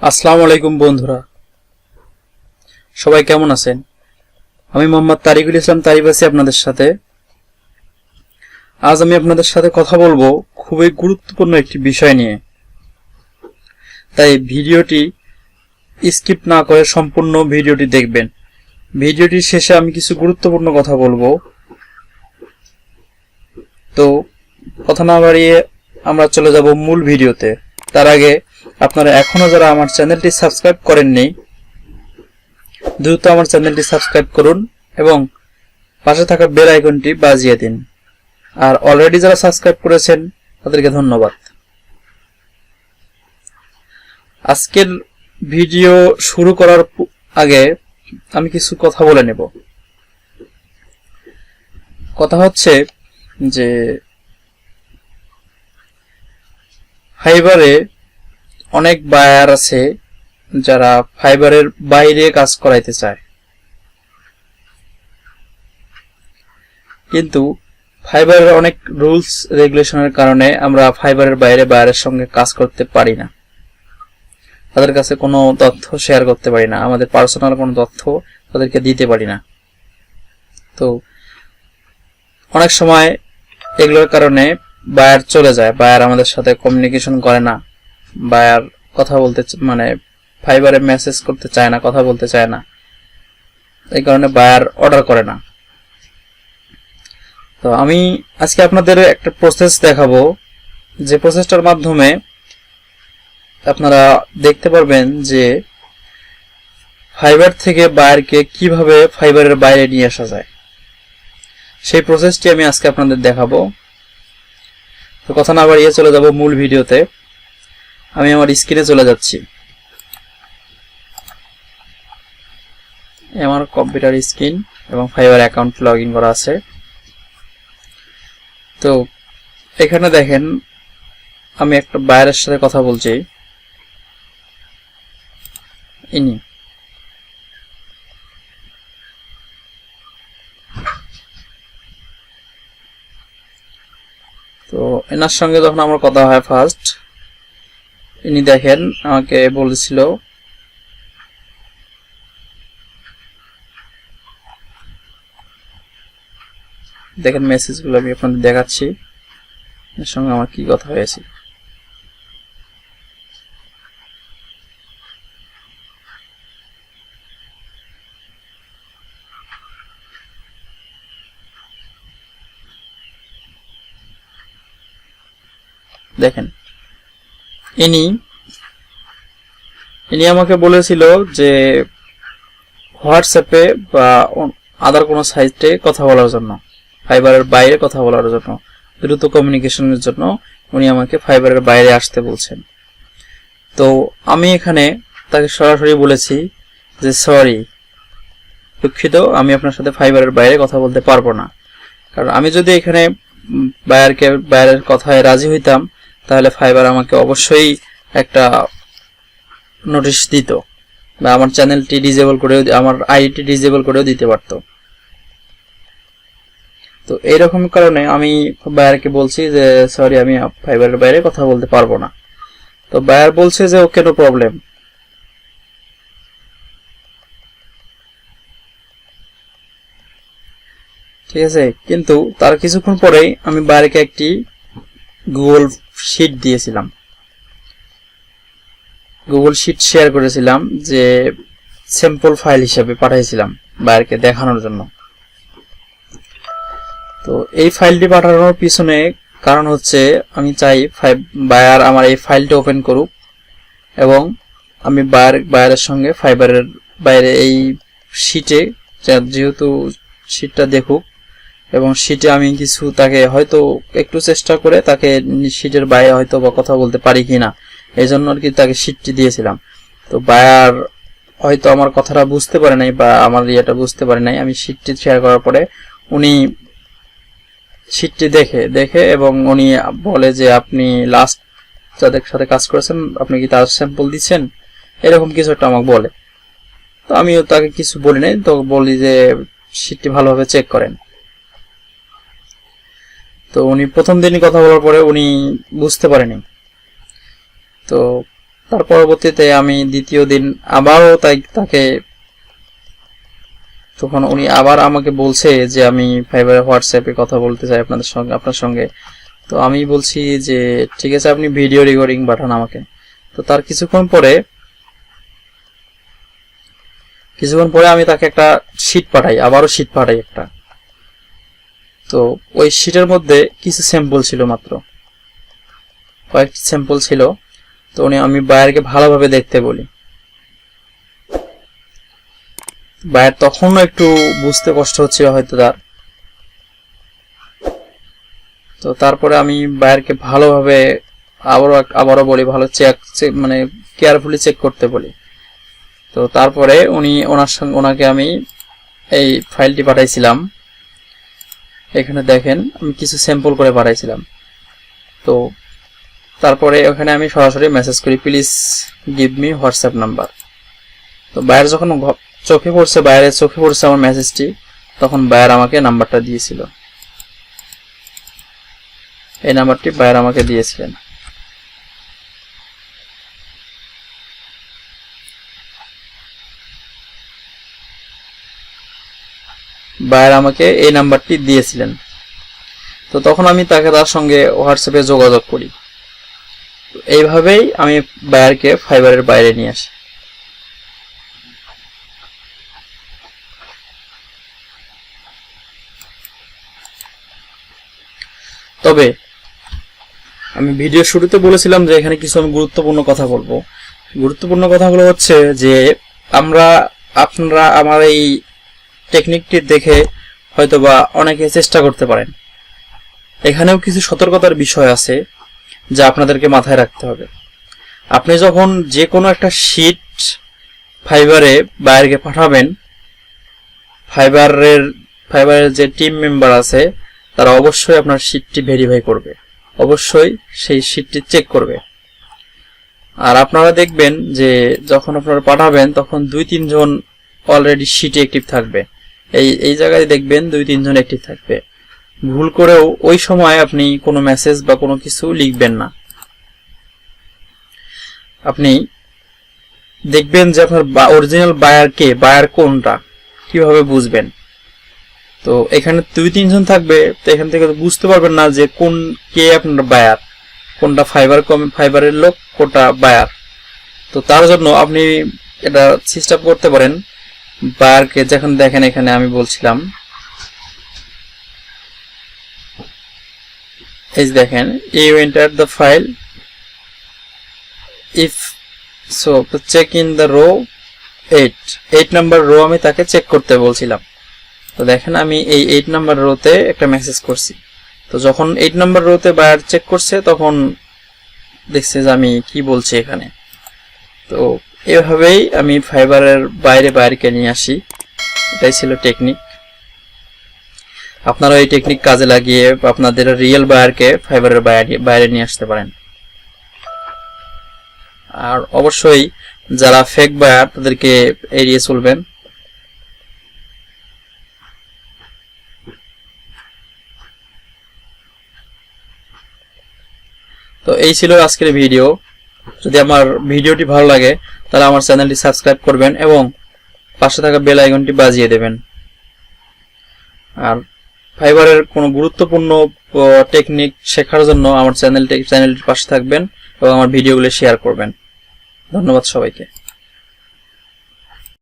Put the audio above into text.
আসসালামু আলাইকুম বন্ধুরা, সবাই কেমন আছেন? আমি মোহাম্মদ তারিকুল ইসলাম তারিব আছি আপনাদের সাথে। আজ আমি আপনাদের সাথে কথা বলবো খুবই গুরুত্বপূর্ণ একটি বিষয় নিয়ে, তাই ভিডিওটি স্কিপ না করে সম্পূর্ণ ভিডিওটি দেখবেন। ভিডিওটির শেষে আমি কিছু গুরুত্বপূর্ণ কথা বলবো। তো কথা না বাড়িয়ে আমরা চলে যাব মূল ভিডিওতে। তার আগে আপনারা এখনো যারা আমার চ্যানেলটি সাবস্ক্রাইব করেননি, দ্রুত আমার চ্যানেলটি সাবস্ক্রাইব করুন এবং পাশে থাকা বেল আইকনটি বাজিয়ে দিন। আর অলরেডি যারা সাবস্ক্রাইব করেছেন তাদেরকে ধন্যবাদ। আজকের ভিডিও শুরু করার আগে আমি কিছু কথা বলে নেব। কথা হচ্ছে যে ফাইবারে অনেক বায়ার আছে যারা ফাইবারের বাইরে কাজ করাইতে চায়, কিন্তু ফাইবারের অনেক রুলস রেগুলেশনের কারণে আমরা ফাইবারের বাইরে বায়ারের সঙ্গে কাজ করতে পারি না। তাদের কাছে কোনো তথ্য শেয়ার করতে পারি না, আমাদের পার্সোনাল কোনো তথ্য তাদেরকে দিতে পারি না। তো অনেক সময় এগুলোর কারণে বায়ার চলে যায়, বায়ার আমাদের সাথে কমিউনিকেশন করে না, বায়ার কথা বলতে ফাইবারে মেসেজ করতে চায় না, কথা বলতে চায় না, এই কারণে বায়ার অর্ডার করে না। তো আমি আজকে আপনাদের একটা প্রসেস দেখাবো, যে প্রসেসটার মাধ্যমে আপনারা দেখতে পারবেন যে ফাইবার থেকে বায়ারকে কিভাবে ফাইবারের বাইরে নিয়ে আসা যায়। সেই প্রসেসটি আমি আজকে আপনাদের দেখাবো। তো কথা না বাড়িয়ে চলে যাব মূল ভিডিওতে। আমি আমার স্ক্রিনে চলে যাচ্ছি, আমার কম্পিউটার স্ক্রিন এবং ফাইবার অ্যাকাউন্ট লগ ইন করা আছে। তো এখানে দেখেন আমি একটা বায়ারের সাথে কথা বলছি। ইনি তো এনার সঙ্গে যখন আমার কথা হয় ফার্স্ট, ইনি দেখেন আমাকে বলেছিল দেখেন মেসেজগুলো আমি আপনাদের দেখাচ্ছি, এর সঙ্গে আমার কি কথা হয়েছে। দেখেন ইনি আমাকে বলেছিল যে হোয়াটসঅ্যাপে বা আদার কোনো সাইটে কথা বলার জন্য, ফাইবারের বাইরে কথা বলার জন্য, দ্রুত কমিউনিকেশনের জন্য উনি আমাকে ফাইবারের বাইরে আসতে বলছেন। তো আমি এখানে তাকে সরাসরি বলেছি যে সরি, দুঃখিত, আমি আপনার সাথে ফাইবারের বাইরে কথা বলতে পারবো না। কারণ আমি যদি এখানে বাইরের কথায় রাজি হইতাম, তাহলে ফাইবার আমাকে অবশ্যই একটা নোটিশ দিত বা আমার চ্যানেলটি ডিসেবল করেও, আমার আইডি ডিসেবল করেও দিতে পারতো। তো এইরকম কারণে আমি বায়ারকে বলছি যে সরি, আমি ফাইবারের বাইরে কথা বলতে পারবো না। তো বায়ার বলছে যে ওকে, নো প্রবলেম। ঠিক আছে, কিন্তু তার কিছুক্ষণ পরেই আমি বায়ারকে একটি গুগল শিট দিয়েছিলাম, গুগল শিট শেয়ার করেছিলাম, যে স্যাম্পল ফাইল হিসেবে পাঠাইছিলাম বায়ারকে দেখানোর জন্য। তো এই ফাইলটি পাঠানোর পিছনে কারণ হচ্ছে আমি চাই বায়ার আমার এই ফাইলটি ওপেন করুক এবং আমি বায়ারের সঙ্গে ফাইবারের বাইরে এই শিটে, যেহেতু শিটটা দেখুক, এবং শিটে আমি কিছু তাকে হয়তো একটু চেষ্টা করে তাকে শিটের বাইরে হয়তো বা কথা বলতে পারি কিনা, এই জন্য আর কি তাকে শিটটি দিয়েছিলাম। তো বায়ার হয়তো আমার কথাটা বুঝতে পারে নাই বা আমার ইয়েটা বুঝতে পারে নাই। আমি শিটটি শেয়ার করার পরে উনি শিটটি দেখে এবং উনি বলে যে আপনি লাস্ট যাদের সাথে কাজ করেছেন আপনি কি তার স্যাম্পল দিচ্ছেন, এরকম কিছু একটা আমাকে বলে। তো আমিও তাকে কিছু বলি নাই, তো বলি যে শিটটি ভালোভাবে চেক করেন। তো উনি প্রথম দিনই কথা বলার পরে উনি বুঝতে পারেনি। তো তার পরবর্তীতে আমি দ্বিতীয় দিন আবারও তাকে তখন উনি আবার আমাকে বলছে যে আমি ফাইবারে হোয়াটসঅ্যাপে কথা বলতে চাই আপনার সঙ্গে। তো আমি বলছি যে ঠিক আছে, আপনি ভিডিও রেকর্ডিং পাঠান আমাকে। তো তার কিছুক্ষণ পরে আমি তাকে একটা শীট পাঠাই, আবারও শীট পাঠাই একটা। তো ওই শীটের মধ্যে কিছু স্যাম্পল ছিল, মাত্র কয়েকটি স্যাম্পল ছিল। তো আমি বায়ারকে ভালোভাবে দেখতে বলি। বায়ার তখনও একটু বুঝতে কষ্ট হচ্ছিল হয়তো তার। তো তারপরে আমি বায়ারকে ভালোভাবে আবারও বলি, ভালো মানে কেয়ারফুলি চেক করতে বলি। তো তারপরে ওনাকে আমি এই ফাইলটি পাঠাইছিলাম। এখানে দেখেন আমি কিছু স্যাম্পল করে পাঠাইছিলাম। তো তারপরে ওখানে আমি সরাসরি মেসেজ করি, please give me WhatsApp number. তো বায়ার যখন বায়ারের চোখে পড়ছে আমার মেসেজটি, তখন বায়ার আমাকে নাম্বারটা দিয়েছিল। এই নাম্বারটি বায়ার আমাকে দিয়েছিলেন। বায়ার আমাকে এই নাম্বারটি দিয়েছিলেন। তো তখন আমি তার সঙ্গে হোয়াটসঅ্যাপে যোগাযোগ করি। এইভাবেই আমি বায়ারকে ফাইবারের বাইরে নিয়ে আসি। তবে আমি ভিডিও শুরুতে বলেছিলাম যে এখানে কিছু আমি গুরুত্বপূর্ণ কথা বলবো। গুরুত্বপূর্ণ কথাগুলো হচ্ছে যে আপনারা আমার এই টেকনিকটি দেখে হয়তোবা অনেকে চেষ্টা করতে পারেন। এখানেও কিছু সতর্কতার বিষয় আছে যা আপনাদেরকে মাথায় রাখতে হবে। আপনি যখন যে কোনো একটা শীট ফাইবারে বায়ারকে পাঠাবেন, ফাইবারের যে টিম মেম্বার আছে তারা অবশ্যই আপনার শীটটি ভেরিফাই করবে, অবশ্যই সেই শীটটি চেক করবে। আর আপনারা দেখবেন যে যখন আপনারা পাঠাবেন তখন 2-3 জন অলরেডি শীটে অ্যাক্টিভ থাকবে। এই জায়গায় দেখবেন 2-3 জন অ্যাক্টিভ থাকবে। ভুল করেও ওই সময় আপনি কোনো মেসেজ বা কোনো কিছু লিখবেন না। আপনি দেখবেন যে আপনার অরিজিনাল বায়ার কোনটা, কিভাবে বুঝবেন? তো এখানে 2-3 জন থাকবে, তো এখান থেকে বুঝতে পারবেন না যে কে আপনার বায়ার, কোনটা ফাইবারের লোক, কোনটা বায়ার। তো তার জন্য আপনি এটা সিস্টেম করতে পারেন। বায়ারকে যখন দেখেন, এখানে আমি বলছিলাম, এই দেখেন, you enter the file if so check in the row 8 number row আমি তাকে চেক করতে বলছিলাম। তো দেখেন আমি এই 8 নাম্বার রোতে একটা মেসেজ করছি। তো যখন 8 নাম্বার রোতে বায়ার চেক করছে তখন দেখছে যে আমি কি বলছি এখানে। তো এভাবেই আমি ফাইবারের বাইরে বায়ারকে নিয়ে আসি। এটাই ছিল টেকনিক। আপনারা এই টেকনিক কাজে লাগিয়ে আপনাদের রিয়েল বায়ারকে ফাইবারের বাইরে নিয়ে আসতে পারেন। আর অবশ্যই যারা ফেক বায়ার তাদেরকে এড়িয়ে চলবেন। তো এই ছিল আজকের ভিডিও। যদি আমার ভিডিওটি ভালো লাগে তাহলে আমার চ্যানেলটি সাবস্ক্রাইব করবেন এবং পাশে থাকা বেল আইকনটি বাজিয়ে দেবেন। আর ফাইবারের কোনো গুরুত্বপূর্ণ টেকনিক শেখার জন্য আমার চ্যানেলটির পাশে থাকবেন এবং আমার ভিডিওগুলো শেয়ার করবেন। ধন্যবাদ সবাইকে।